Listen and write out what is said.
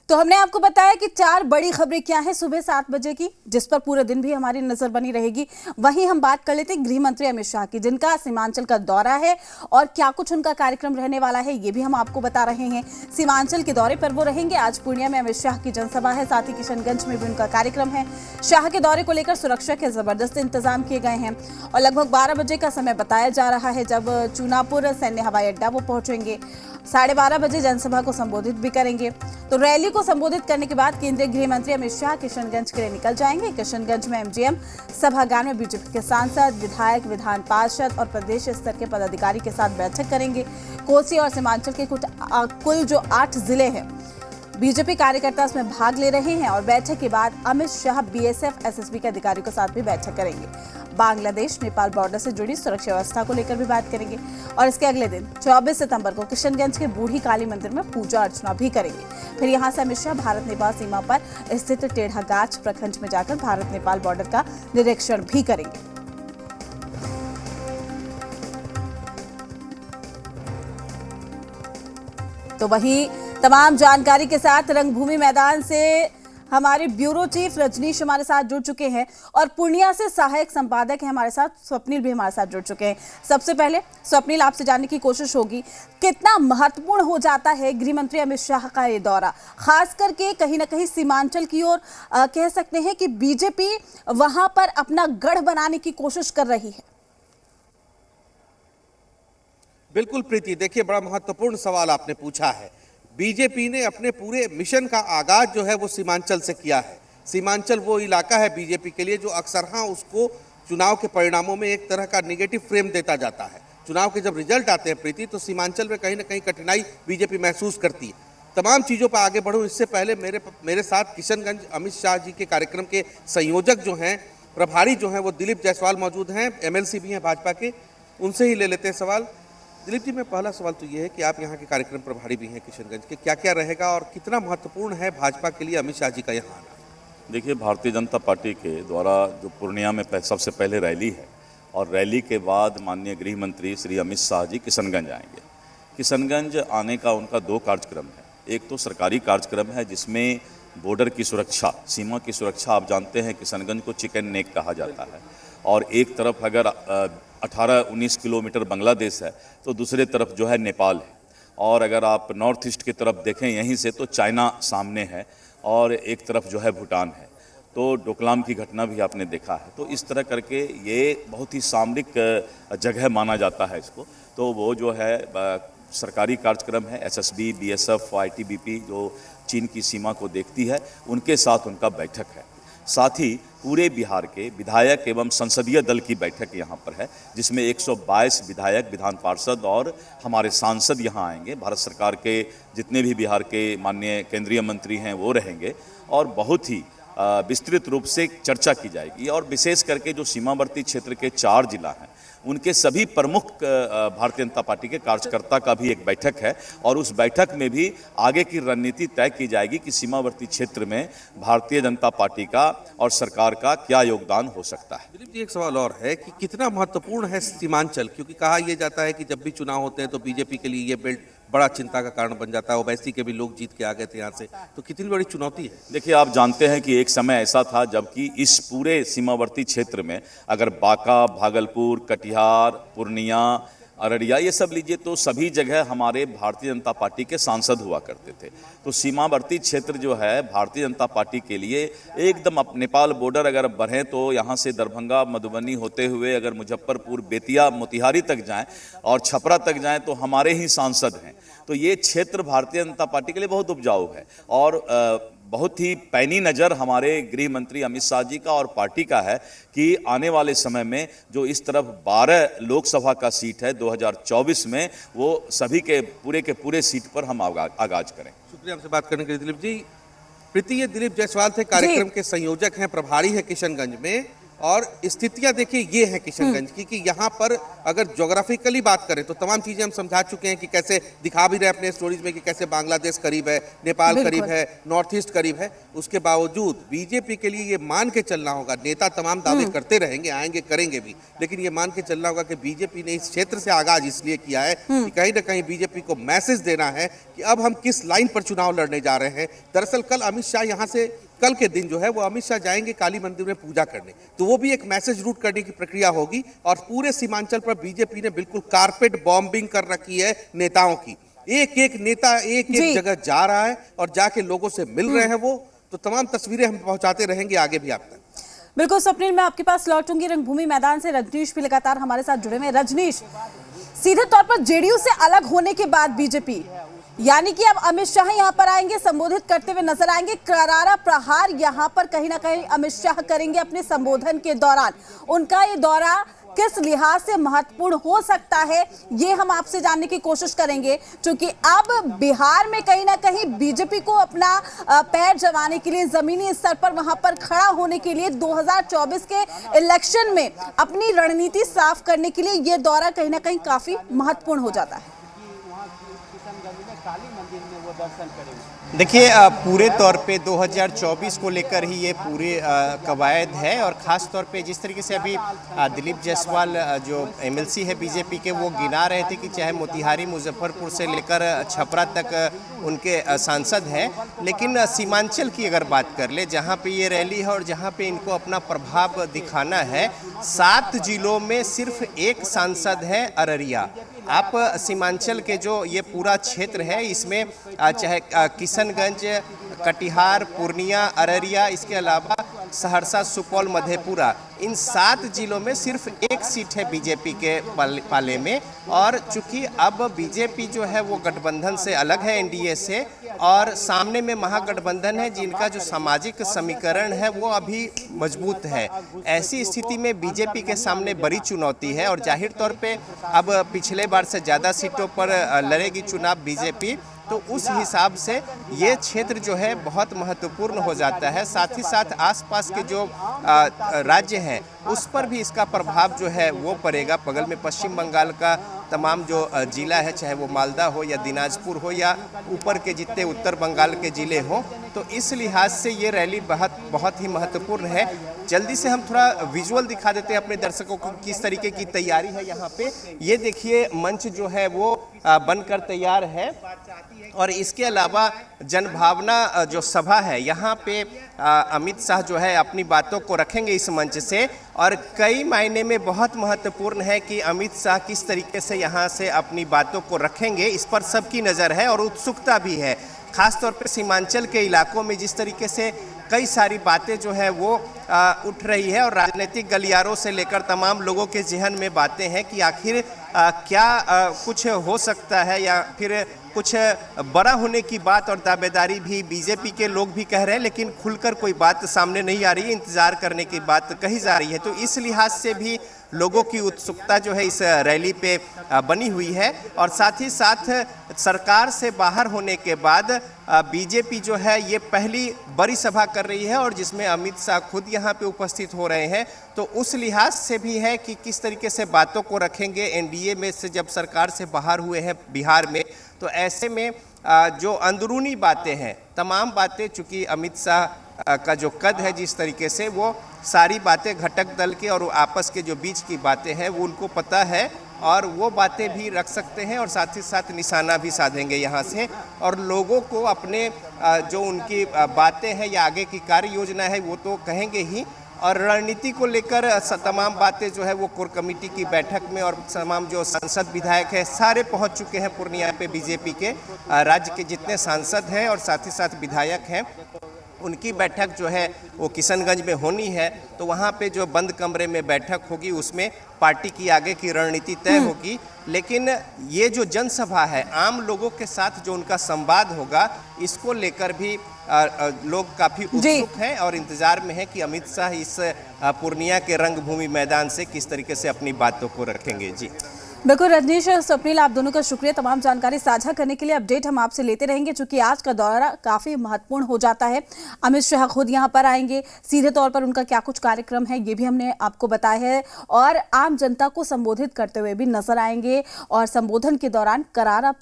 तो हमने आपको बताया कि 4 बड़ी खबरें क्या हैं सुबह 7 बजे की, जिस पर पूरे दिन भी हमारी नजर बनी रहेगी। वहीं हम बात कर लेते हैं गृह मंत्री अमित शाह की, जिनका सीमांचल का दौरा है और क्या कुछ उनका कार्यक्रम रहने वाला है ये भी हम आपको बता रहे हैं। सीमांचल के दौरे पर वो रहेंगे। आज पूर्णिया में अमित शाह की जनसभा है, साथ ही किशनगंज में भी उनका कार्यक्रम है। शाह के दौरे को लेकर सुरक्षा के जबरदस्त इंतजाम किए गए हैं और लगभग 12 बजे का समय बताया जा रहा है जब चुनापुर सैन्य हवाई अड्डा वो पहुंचेंगे। 12:30 बजे जनसभा को संबोधित भी करेंगे। तो रैली को संबोधित करने के बाद केंद्रीय गृह मंत्री अमित शाह किशनगंज के लिए निकल जाएंगे। किशनगंज में एमजीएम सभागार में बीजेपी के सांसद, विधायक, विधान पार्षद और प्रदेश स्तर के पदाधिकारी के साथ बैठक करेंगे। कोसी और सीमांचल के कुल जो 8 जिले हैं, बीजेपी कार्यकर्ता इसमें भाग ले रहे हैं और बैठक के बाद अमित शाह बीएसएफ, एसएसबी के अधिकारियों के साथ भी बैठक करेंगे। बांग्लादेश नेपाल बॉर्डर से जुड़ी सुरक्षा व्यवस्था को लेकर भी बात करेंगे और इसके अगले दिन 24 सितंबर को किशनगंज के बूढ़ी काली मंदिर में पूजा अर्चना भी करेंगे। फिर यहां से अमित शाह भारत नेपाल सीमा पर स्थित टेढ़ागाछ प्रखंड में जाकर भारत नेपाल बॉर्डर का निरीक्षण भी करेंगे। तो वहीं तमाम जानकारी के साथ रंगभूमि मैदान से हमारे ब्यूरो चीफ रजनीश हमारे साथ जुड़ चुके हैं और पूर्णिया से सहायक संपादक है हमारे साथ स्वप्निल भी हमारे साथ जुड़ चुके हैं। सबसे पहले स्वप्निल, आपसे जानने की कोशिश होगी कितना महत्वपूर्ण हो जाता है गृह मंत्री अमित शाह का ये दौरा, खास करके कहीं ना कहीं सीमांचल की ओर कह सकते हैं कि बीजेपी वहां पर अपना गढ़ बनाने की कोशिश कर रही है। बिल्कुल प्रीति, देखिए बड़ा महत्वपूर्ण सवाल आपने पूछा है। बीजेपी ने अपने पूरे मिशन का आगाज जो है वो सीमांचल से किया है। सीमांचल वो इलाका है बीजेपी के लिए जो अक्सर उसको चुनाव के परिणामों में एक तरह का नेगेटिव फ्रेम देता जाता है। चुनाव के जब रिजल्ट आते हैं प्रीति, तो सीमांचल में कहीं ना कहीं कठिनाई बीजेपी महसूस करती है। तमाम चीज़ों पर आगे बढ़ूँ इससे पहले मेरे साथ किशनगंज अमित शाह जी के कार्यक्रम के संयोजक जो हैं, प्रभारी जो हैं, वो दिलीप जायसवाल मौजूद हैं, एमएलसी भी हैं भाजपा के। उनसे ही ले लेते हैं सवाल। दिलीप जी, मैं पहला सवाल तो ये है कि आप यहाँ के कार्यक्रम प्रभारी भी हैं किशनगंज के, क्या क्या रहेगा और कितना महत्वपूर्ण है भाजपा के लिए अमित शाह जी का यहाँ आना? देखिए, भारतीय जनता पार्टी के द्वारा जो पूर्णिया में सबसे पहले रैली है और रैली के बाद माननीय गृह मंत्री श्री अमित शाह जी किशनगंज आएंगे। किशनगंज आने का उनका 2 कार्यक्रम है। एक तो सरकारी कार्यक्रम है जिसमें बॉर्डर की सुरक्षा, सीमा की सुरक्षा, आप जानते हैं किशनगंज को चिकन नेक कहा जाता है और एक तरफ अगर 18-19 किलोमीटर बांग्लादेश है तो दूसरे तरफ जो है नेपाल है, और अगर आप नॉर्थ ईस्ट की तरफ देखें यहीं से तो चाइना सामने है और एक तरफ जो है भूटान है। तो डोकलाम की घटना भी आपने देखा है। तो इस तरह करके ये बहुत ही सामरिक जगह माना जाता है इसको। तो वो जो है सरकारी कार्यक्रम है, एसएसबी, बीएसएफ, आईटीबीपी जो चीन की सीमा को देखती है, उनके साथ उनका बैठक है। साथ ही पूरे बिहार के विधायक एवं संसदीय दल की बैठक यहाँ पर है, जिसमें 122 विधायक, विधान पार्षद और हमारे सांसद यहाँ आएंगे। भारत सरकार के जितने भी बिहार के माननीय केंद्रीय मंत्री हैं वो रहेंगे और बहुत ही विस्तृत रूप से चर्चा की जाएगी। और विशेष करके जो सीमावर्ती क्षेत्र के 4 जिला हैं उनके सभी प्रमुख भारतीय जनता पार्टी के कार्यकर्ता का भी एक बैठक है और उस बैठक में भी आगे की रणनीति तय की जाएगी कि सीमावर्ती क्षेत्र में भारतीय जनता पार्टी का और सरकार का क्या योगदान हो सकता है। दिलीप जी, एक सवाल और है कि कितना महत्वपूर्ण है सीमांचल, क्योंकि कहा यह जाता है कि जब भी चुनाव होते हैं तो बीजेपी के लिए ये बेल्ट बड़ा चिंता का कारण बन जाता है। ओवैसी के भी लोग जीत के आ गए थे यहाँ से, तो कितनी बड़ी चुनौती है? देखिए, आप जानते हैं कि एक समय ऐसा था जबकि इस पूरे सीमावर्ती क्षेत्र में अगर बांका, भागलपुर, कटिहार, पूर्णिया, अररिया ये सब लीजिए तो सभी जगह हमारे भारतीय जनता पार्टी के सांसद हुआ करते थे। तो सीमावर्ती क्षेत्र जो है भारतीय जनता पार्टी के लिए एकदम, अब नेपाल बॉर्डर अगर बढ़ें तो यहाँ से दरभंगा, मधुबनी होते हुए अगर मुजफ्फरपुर, बेतिया, मोतिहारी तक जाएं और छपरा तक जाएं तो हमारे ही सांसद हैं। तो ये क्षेत्र भारतीय जनता पार्टी के लिए बहुत उपजाऊ है और बहुत ही पैनी नज़र हमारे गृह मंत्री अमित शाह जी का और पार्टी का है कि आने वाले समय में जो इस तरफ 12 लोकसभा का सीट है 2024 में, वो सभी के पूरे सीट पर हम आगाज करें। शुक्रिया हमसे बात करने के लिए दिलीप जी। प्रीति, ये दिलीप जायसवाल थे, कार्यक्रम के संयोजक हैं, प्रभारी है किशनगंज में। और स्थितियां देखिए ये हैं किशनगंज की कि यहाँ पर अगर ज्योग्राफिकली बात करें तो तमाम चीजें हम समझा चुके हैं कि कैसे दिखा भी रहे हैं अपने स्टोरीज में कि कैसे बांग्लादेश करीब है, नेपाल करीब है, नॉर्थ ईस्ट करीब है। उसके बावजूद बीजेपी के लिए ये मान के चलना होगा, नेता तमाम दावे करते रहेंगे, आएंगे, करेंगे भी, लेकिन ये मान के चलना होगा कि बीजेपी ने इस क्षेत्र से आगाज इसलिए किया है कि कहीं ना कहीं बीजेपी को मैसेज देना है कि अब हम किस लाइन पर चुनाव लड़ने जा रहे हैं। दरअसल कल अमित शाह यहाँ से, कल के दिन जो है वो अमित शाह जाएंगे काली मंदिर में पूजा करने, तो वो भी एक मैसेज रूट करने की प्रक्रिया होगी। और पूरे सीमांचल पर बीजेपी ने बिल्कुल कारपेट बॉम्बिंग कर रखी है नेताओं की। एक एक नेता एक एक जगह जा रहा है और जाके लोगों से मिल रहे हैं वो, तो तमाम तस्वीरें हम पहुंचाते रहेंगे आगे भी आप तक। बिल्कुल स्वप्निल, मैं आपके पास लौटूंगी। रंगभूमि मैदान से रजनीश भी लगातार हमारे साथ जुड़े हुए हैं। रजनीश, सीधे तौर पर जेडीयू से अलग होने के बाद बीजेपी, यानी कि अब अमित शाह यहां पर आएंगे, संबोधित करते हुए नजर आएंगे। करारा प्रहार यहां पर कहीं ना कहीं अमित शाह करेंगे अपने संबोधन के दौरान। उनका ये दौरा किस लिहाज से महत्वपूर्ण हो सकता है, ये हम आपसे जानने की कोशिश करेंगे, क्योंकि अब बिहार में कहीं ना कहीं बीजेपी को अपना पैर जमाने के लिए, जमीनी स्तर पर वहां पर खड़ा होने के लिए, 2024 के इलेक्शन में अपनी रणनीति साफ करने के लिए ये दौरा कहीं ना कहीं काफी महत्वपूर्ण हो जाता है। देखिए, पूरे तौर पे 2024 को लेकर ही ये पूरे कवायद है। और ख़ास तौर पे जिस तरीके से अभी दिलीप जायसवाल जो एमएलसी है बीजेपी के, वो गिना रहे थे कि चाहे मोतिहारी, मुजफ्फरपुर से लेकर छपरा तक उनके सांसद हैं, लेकिन सीमांचल की अगर बात कर ले, जहाँ पे ये रैली है और जहाँ पे इनको अपना प्रभाव दिखाना है, 7 जिलों में सिर्फ एक सांसद है अररिया। आप सीमांचल के जो ये पूरा क्षेत्र है, इसमें चाहे किशनगंज, कटिहार, पूर्णिया, अररिया, इसके अलावा सहरसा, सुपौल, मधेपुरा, इन 7 जिलों में सिर्फ एक सीट है बीजेपी के पाले में। और चूंकि अब बीजेपी जो है वो गठबंधन से अलग है, एनडीए से, और सामने में महागठबंधन है जिनका जो सामाजिक समीकरण है वो अभी मजबूत है। ऐसी स्थिति में बीजेपी के सामने बड़ी चुनौती है और जाहिर तौर पे अब पिछले बार से ज़्यादा सीटों पर लड़ेगी चुनाव बीजेपी, तो उस हिसाब से ये क्षेत्र जो है बहुत महत्वपूर्ण हो जाता है। साथ ही साथ आसपास के जो राज्य हैं उस पर भी इसका प्रभाव जो है वो पड़ेगा। बगल में पश्चिम बंगाल का तमाम जो जिला है, चाहे वो मालदा हो या दिनाजपुर हो या ऊपर के जितने उत्तर बंगाल के ज़िले हों, तो इस लिहाज से ये रैली बहुत ही महत्वपूर्ण है। जल्दी से हम थोड़ा विजुअल दिखा देते हैं अपने दर्शकों को किस तरीके की तैयारी है यहाँ पे। ये देखिए, मंच जो है वो बनकर तैयार है और इसके अलावा जनभावना जो सभा है, यहाँ पे अमित शाह जो है अपनी बातों को रखेंगे इस मंच से। और कई मायने में बहुत महत्वपूर्ण है कि अमित शाह किस तरीके से यहाँ से अपनी बातों को रखेंगे, इस पर सबकी नज़र है और उत्सुकता भी है। खास तौर पे सीमांचल के इलाकों में जिस तरीके से कई सारी बातें जो है वो उठ रही है और राजनीतिक गलियारों से लेकर तमाम लोगों के जहन में बातें हैं कि आखिर क्या कुछ हो सकता है या फिर कुछ बड़ा होने की बात और दावेदारी भी बीजेपी के लोग भी कह रहे हैं, लेकिन खुलकर कोई बात सामने नहीं आ रही है, इंतजार करने की बात कही जा रही है। तो इस लिहाज से भी लोगों की उत्सुकता जो है इस रैली पे बनी हुई है। और साथ ही साथ सरकार से बाहर होने के बाद बीजेपी जो है ये पहली बड़ी सभा कर रही है और जिसमें अमित शाह खुद यहाँ पे उपस्थित हो रहे हैं, तो उस लिहाज से भी है कि किस तरीके से बातों को रखेंगे। एनडीए में से जब सरकार से बाहर हुए हैं बिहार में, तो ऐसे में जो अंदरूनी बातें हैं, तमाम बातें, चूँकि अमित शाह का जो कद है जिस तरीके से, वो सारी बातें घटक दल के और आपस के जो बीच की बातें हैं वो उनको पता है और वो बातें भी रख सकते हैं और साथ ही साथ निशाना भी साधेंगे यहाँ से और लोगों को अपने जो उनकी बातें हैं या आगे की कार्य योजना है वो तो कहेंगे ही। और रणनीति को लेकर तमाम बातें जो है वो कोर कमेटी की बैठक में और तमाम जो सांसद विधायक हैं सारे पहुंच चुके हैं पूर्णिया पे। बीजेपी के राज्य के जितने सांसद हैं और साथ ही साथ विधायक हैं, उनकी बैठक जो है वो किशनगंज में होनी है। तो वहाँ पे जो बंद कमरे में बैठक होगी उसमें पार्टी की आगे की रणनीति तय होगी। लेकिन ये जो जनसभा है, आम लोगों के साथ जो उनका संवाद होगा, इसको लेकर भी लोग काफ़ी उत्सुक हैं और इंतजार में हैं कि अमित शाह इस पूर्णिया के रंगभूमि मैदान से किस तरीके से अपनी बातों को रखेंगे। जी बिल्कुल रजनीश और स्वप्निल, आप दोनों का शुक्रिया तमाम जानकारी साझा करने के लिए। अपडेट हम आपसे लेते रहेंगे चूंकि आज का दौरा काफी महत्वपूर्ण हो जाता है। अमित शाह खुद यहां पर आएंगे, सीधे तौर पर उनका क्या कुछ कार्यक्रम है ये भी हमने आपको बताया है, और आम जनता को संबोधित करते हुए भी नजर आएंगे और संबोधन के दौरान करारा